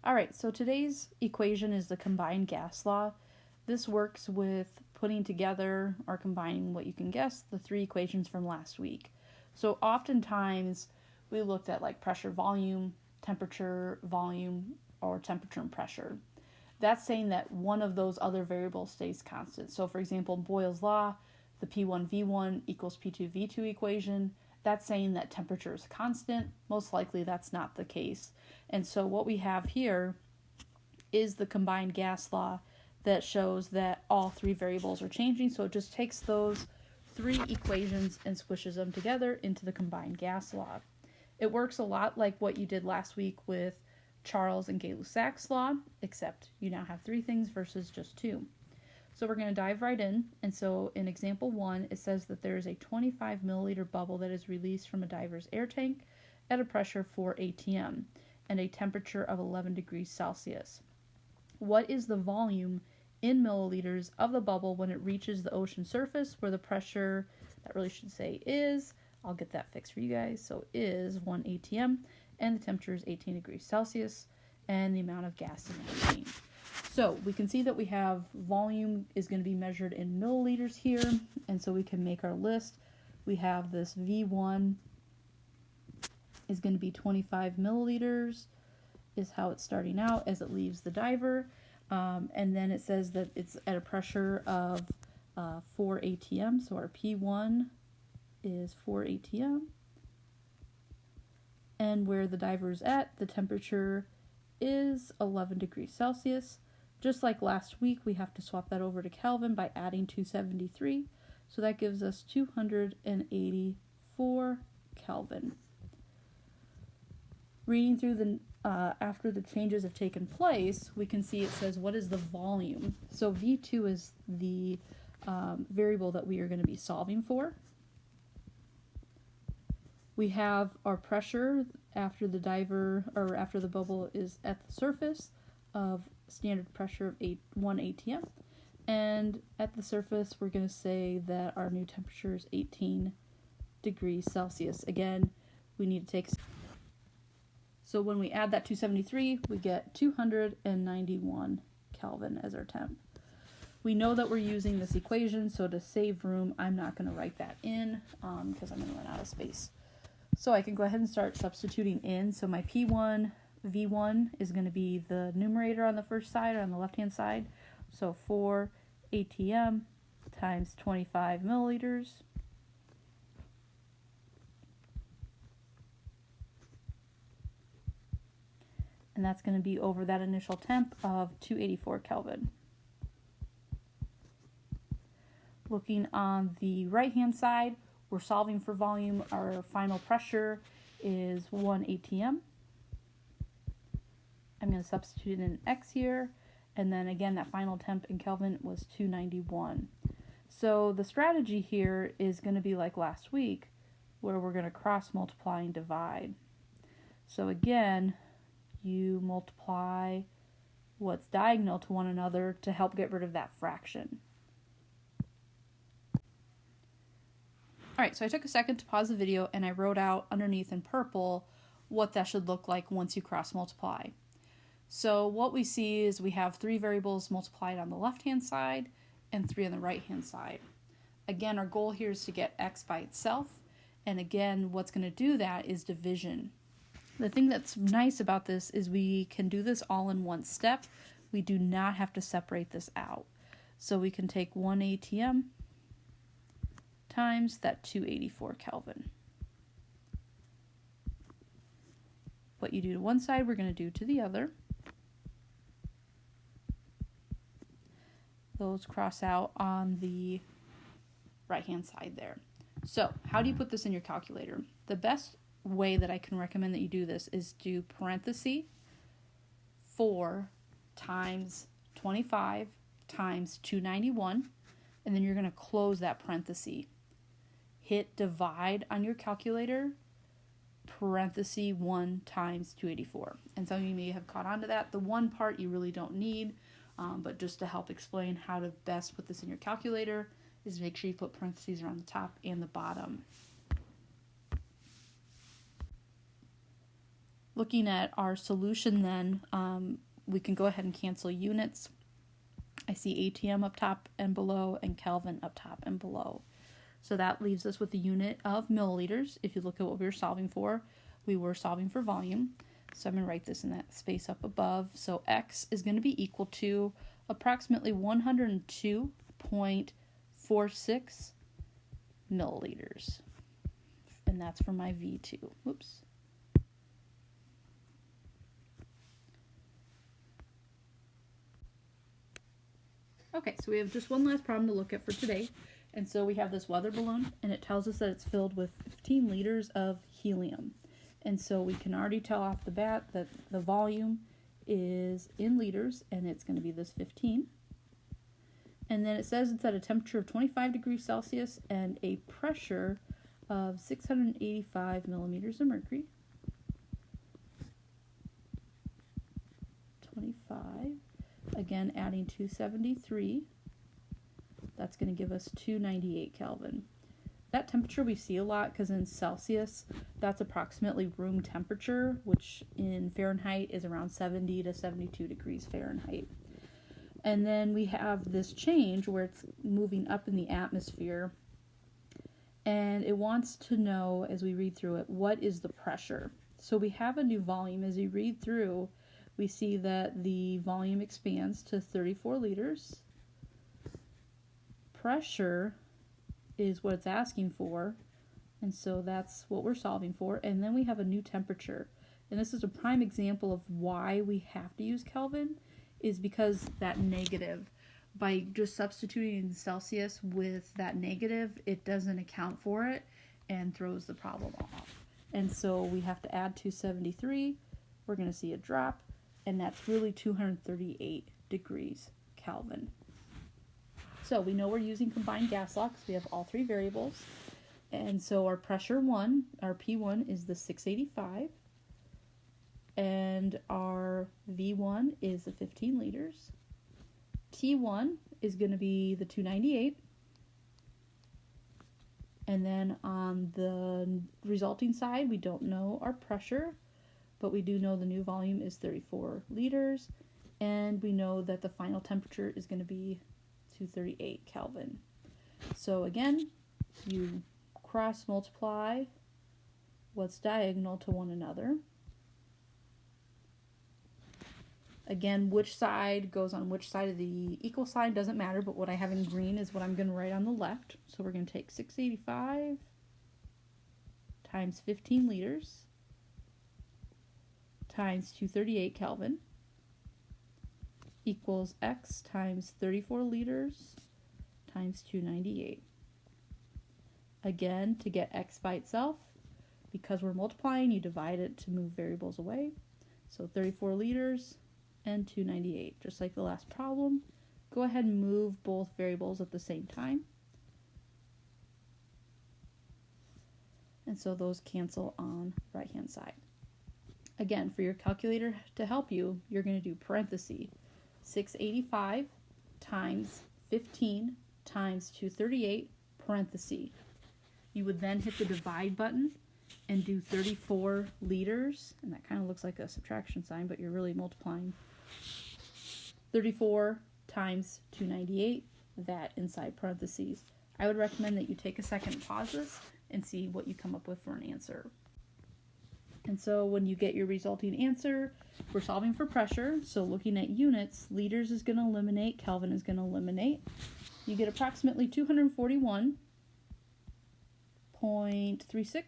All right, so today's equation is the combined gas law. This works with putting together or combining what you can guess, the three equations from last week. So oftentimes we looked at like pressure, volume, temperature, volume, or temperature and pressure. That's saying that one of those other variables stays constant. So for example, Boyle's law, the P1V1 equals P2V2 equation, that's saying that temperature is constant. Most likely that's not the case. And so what we have here is the combined gas law that shows that all three variables are changing. So it just takes those three equations and squishes them together into the combined gas law. It works a lot like what you did last week with Charles and Gay-Lussac's law, except you now have three things versus just two. So we're going to dive right in. And so in example 1, it says that there is a 25 milliliter bubble that is released from a diver's air tank at a pressure 4 atm and a temperature of 11 degrees Celsius. What is the volume in milliliters of the bubble when it reaches the ocean surface, where the pressure, that really should say is, I'll get that fixed for you guys, so is 1 atm, and the temperature is 18 degrees Celsius, and the amount of gas is not changed. So we can see that we have volume is going to be measured in milliliters here, and so we can make our list. We have this V1 is going to be 25 milliliters, is how it's starting out as it leaves the diver. And then it says that it's at a pressure of 4 atm, so our P1 is 4 atm. And where the diver is at, the temperature is 11 degrees Celsius. Just like last week, we have to swap that over to Kelvin by adding 273. So that gives us 284 Kelvin. Reading through the after the changes have taken place, we can see it says what is the volume. So V2 is the variable that we are going to be solving for. We have our pressure after the diver, or after the bubble is at the surface, of standard pressure of 1 atm. And at the surface, we're going to say that our new temperature is 18 degrees Celsius. Again, we need to take... So when we add that 273, we get 291 Kelvin as our temp. We know that we're using this equation, so to save room, I'm not going to write that in because I'm going to run out of space. So I can go ahead and start substituting in. So my P1, V1 is going to be the numerator on the first side or on the left-hand side. So 4 atm times 25 milliliters. And that's going to be over that initial temp of 284 Kelvin. Looking on the right-hand side, we're solving for volume. Our final pressure is 1 atm. I'm going to substitute in an X here. And then again, that final temp in Kelvin was 291. So the strategy here is going to be like last week, where we're going to cross multiply and divide. So again, you multiply what's diagonal to one another to help get rid of that fraction. Alright, so I took a second to pause the video and I wrote out underneath in purple what that should look like once you cross multiply. So what we see is we have three variables multiplied on the left-hand side and three on the right-hand side. Again, our goal here is to get x by itself, and again, what's going to do that is division. The thing that's nice about this is we can do this all in one step. We do not have to separate this out. So we can take 1 atm times that 284 Kelvin. What you do to one side, we're going to do to the other. Those cross out on the right-hand side there. So, how do you put this in your calculator? The best way that I can recommend that you do this is do parenthesis 4 times 25 times 291, and then you're going to close that parenthesis. Hit divide on your calculator, parenthesis 1 times 284. And some of you may have caught on to that. The one part you really don't need, but just to help explain how to best put this in your calculator is make sure you put parentheses around the top and the bottom. Looking at our solution then, we can go ahead and cancel units. I see ATM up top and below and Kelvin up top and below. So that leaves us with a unit of milliliters. If you look at what we were solving for, we were solving for volume. So I'm going to write this in that space up above. So X is going to be equal to approximately 102.46 milliliters. And that's for my V2. Whoops. Okay, so we have just one last problem to look at for today. And so we have this weather balloon, and it tells us that it's filled with 15 liters of helium. And so we can already tell off the bat that the volume is in liters, and it's going to be this 15. And then it says it's at a temperature of 25 degrees Celsius and a pressure of 685 millimeters of mercury. 25. Again, adding 273. That's going to give us 298 Kelvin. That temperature we see a lot because in Celsius, that's approximately room temperature, which in Fahrenheit is around 70 to 72 degrees Fahrenheit. And then we have this change where it's moving up in the atmosphere. And it wants to know, as we read through it, what is the pressure? So we have a new volume. As you read through, we see that the volume expands to 34 liters. Pressure is what it's asking for, and so that's what we're solving for. And then we have a new temperature. And this is a prime example of why we have to use Kelvin, is because that negative, by just substituting Celsius with that negative, it doesn't account for it and throws the problem off. And so we have to add 273. We're going to see a drop, and that's really 238 degrees Kelvin. So we know we're using combined gas law because we have all three variables. And so our pressure 1, our P1 is the 685. And our V1 is the 15 liters. T1 is going to be the 298. And then on the resulting side, we don't know our pressure, but we do know the new volume is 34 liters. And we know that the final temperature is going to be 238 Kelvin. So again, you cross multiply what's diagonal to one another. Again, which side goes on which side of the equal sign doesn't matter, but what I have in green is what I'm going to write on the left. So we're going to take 685 times 15 liters times 238 Kelvin equals X times 34 liters times 298. Again, to get X by itself, because we're multiplying, you divide it to move variables away. So 34 liters and 298. Just like the last problem, go ahead and move both variables at the same time. And so those cancel on the right-hand side. Again, for your calculator to help you, you're going to do parentheses 685 times 15 times 238 parentheses. You would then hit the divide button and do 34 liters, and that kind of looks like a subtraction sign, but you're really multiplying. 34 times 298, that inside parentheses. I would recommend that you take a second and pause this and see what you come up with for an answer. And so when you get your resulting answer, we're solving for pressure. So looking at units, liters is going to eliminate, Kelvin is going to eliminate. You get approximately 241.36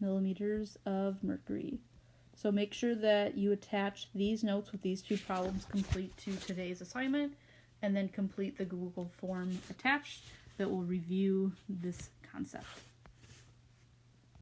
millimeters of mercury. So make sure that you attach these notes with these two problems complete to today's assignment, and then complete the Google form attached that will review this concept.